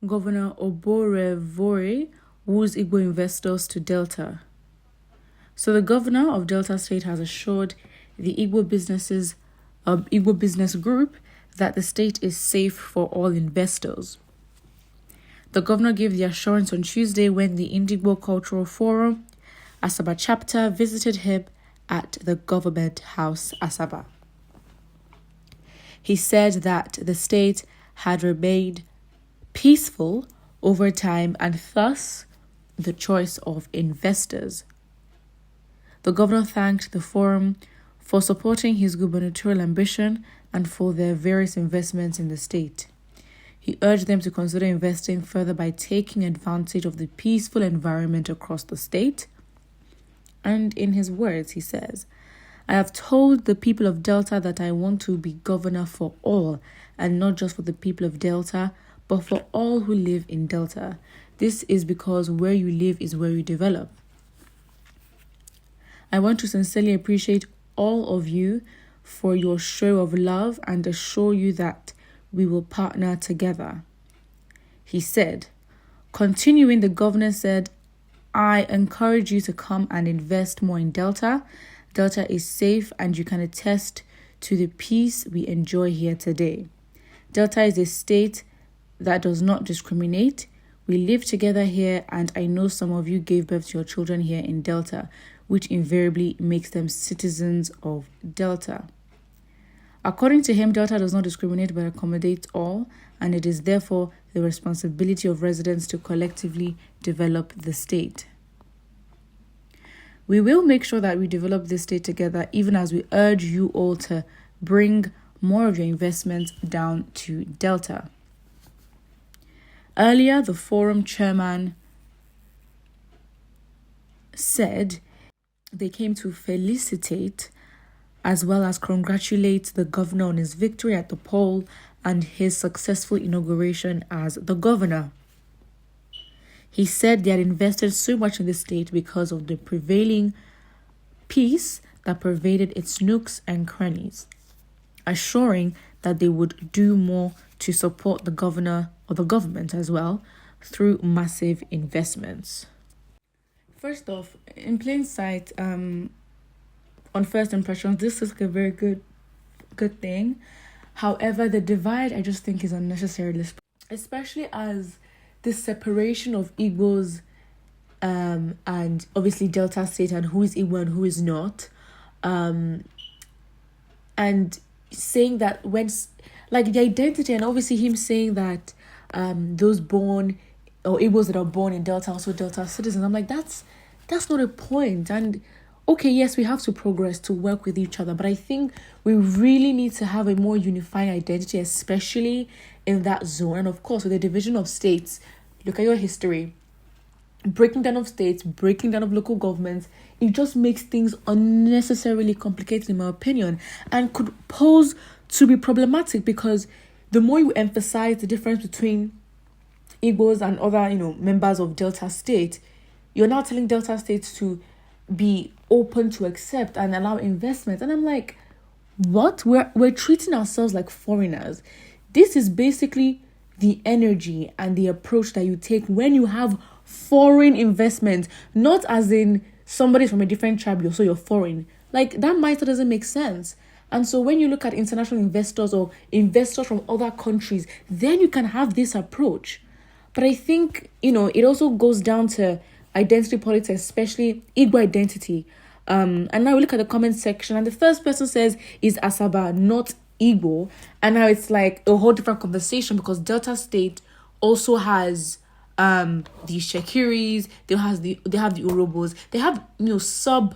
Governor Oborevori woos Igbo investors to Delta. So the governor of Delta State has assured the Igbo business group that the state is safe for all investors. The governor gave the assurance on Tuesday when the Indigo Cultural Forum Asaba chapter visited him at the Government House, Asaba. He said that the state had remained peaceful over time and thus the choice of investors. The governor thanked the forum for supporting his gubernatorial ambition and for their various investments in the state. He urged them to consider investing further by taking advantage of the peaceful environment across the state. And in his words, he says, "I have told the people of Delta that I want to be governor for all, and not just for the people of Delta, but for all who live in Delta. This is because where you live is where you develop. I want to sincerely appreciate all of you for your show of love and assure you that we will partner together." He said, continuing, the governor said, "I encourage you to come and invest more in Delta. Delta is safe and you can attest to the peace we enjoy here today. Delta is a state that does not discriminate. We live together here and I know some of you gave birth to your children here in Delta, which invariably makes them citizens of Delta." According to him, Delta does not discriminate but accommodates all, and it is therefore the responsibility of residents to collectively develop the state. "We will make sure that we develop this state together, even as we urge you all to bring more of your investments down to Delta." Earlier, the forum chairman said they came to felicitate as well as congratulate the governor on his victory at the poll and his successful inauguration as the governor. He said they had invested so much in the state because of the prevailing peace that pervaded its nooks and crannies, assuring that they would do more to support the governor or the government as well through massive investments. First off, in plain sight, on first impressions, this is a very good thing. However, the divide I just think is unnecessary, especially as the separation of Igbos and obviously Delta State and who is Igbo and who is not, and saying that when like the identity, and obviously him saying that those born or Igbos that are born in Delta also Delta citizens. I'm like, that's not a point. And okay, yes, we have to progress to work with each other, but I think we really need to have a more unifying identity, especially in that zone. And of course, with the division of states, look at your history, breaking down of states, breaking down of local governments, it just makes things unnecessarily complicated, in my opinion, and could pose to be problematic because the more you emphasize the difference between Igbos and other, members of Delta State, you're now telling Delta States to be open to accept and allow investment. And I'm like, what? We're treating ourselves like foreigners. This is basically the energy and the approach that you take when you have foreign investment, not as in somebody from a different tribe, so you're foreign. Like, that mindset doesn't make sense. And so when you look at international investors or investors from other countries, then you can have this approach. But I think, it also goes down to identity politics, especially Igbo identity. And now we look at the comment section, and the first person says is Asaba, not Igbo. And now it's like a whole different conversation because Delta State also has the Shekiris, they have the Urobos, they have sub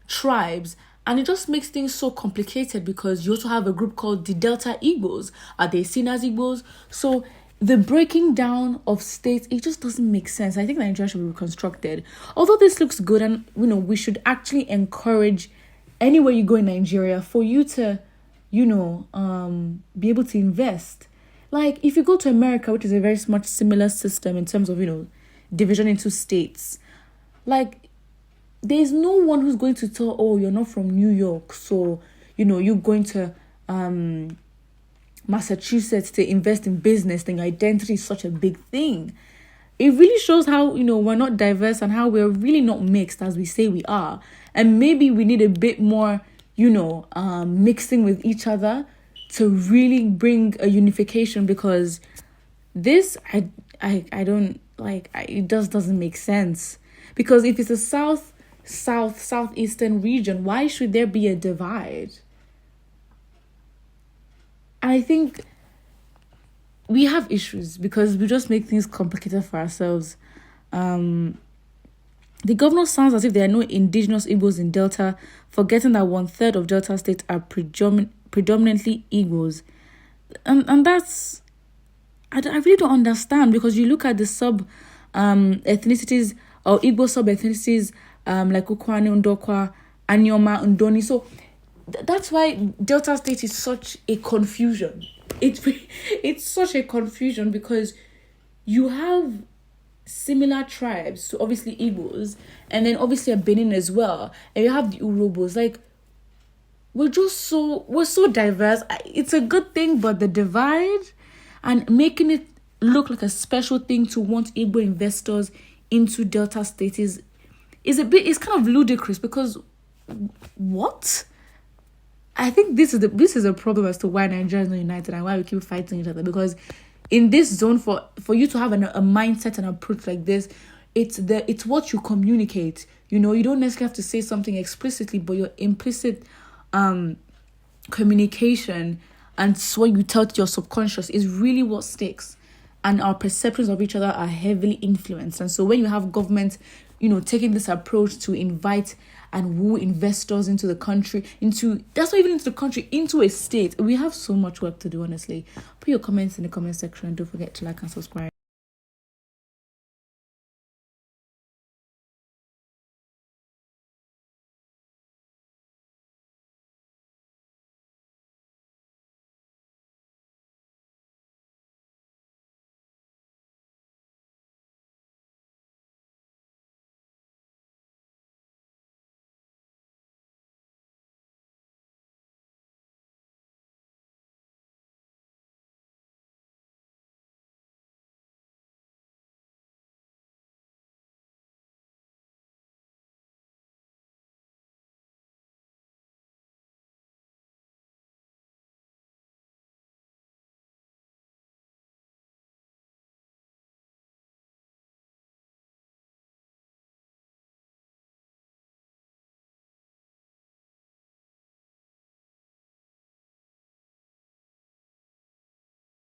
tribes, and it just makes things so complicated because you also have a group called the Delta Igbos. Are they seen as Igbos? So the breaking down of states, it just doesn't make sense. I think Nigeria should be reconstructed. Although this looks good, and we should actually encourage anywhere you go in Nigeria for you to, be able to invest. Like if you go to America, which is a very much similar system in terms of, division into states, like there's no one who's going to tell, oh, you're not from New York, so, you're going to Massachusetts to invest in business, then your identity is such a big thing. It really shows how, we're not diverse and how we're really not mixed as we say we are. And maybe we need a bit more, mixing with each other to really bring a unification, because this, I don't like, it just doesn't make sense. Because if it's a southeastern region, why should there be a divide? And I think we have issues because we just make things complicated for ourselves. The governor sounds as if there are no indigenous Igbos in Delta, forgetting that 1/3 of Delta states are predominantly Igbos. And that's, I really don't understand, because you look at the ethnicities or Igbo sub-ethnicities, like Ukwane, Ndokwa, Anyoma, Ndoni. So that's why Delta State is such a confusion. It's such a confusion because you have similar tribes to obviously Igbos, and then obviously a Benin as well, and you have the Urobos. Like, we're so diverse. It's a good thing, but the divide and making it look like a special thing to want Igbo investors into Delta State is it's kind of ludicrous, because what? I think this is a problem as to why Nigeria is not united and why we keep fighting each other. Because in this zone, for you to have a mindset and approach like this, it's what you communicate. You don't necessarily have to say something explicitly, but your implicit communication and what you tell to your subconscious is really what sticks. And our perceptions of each other are heavily influenced. And so when you have governments, taking this approach to invite and woo investors into the country, that's not even into the country, into a state, we have so much work to do, honestly. Put your comments in the comment section. Don't forget to like and subscribe.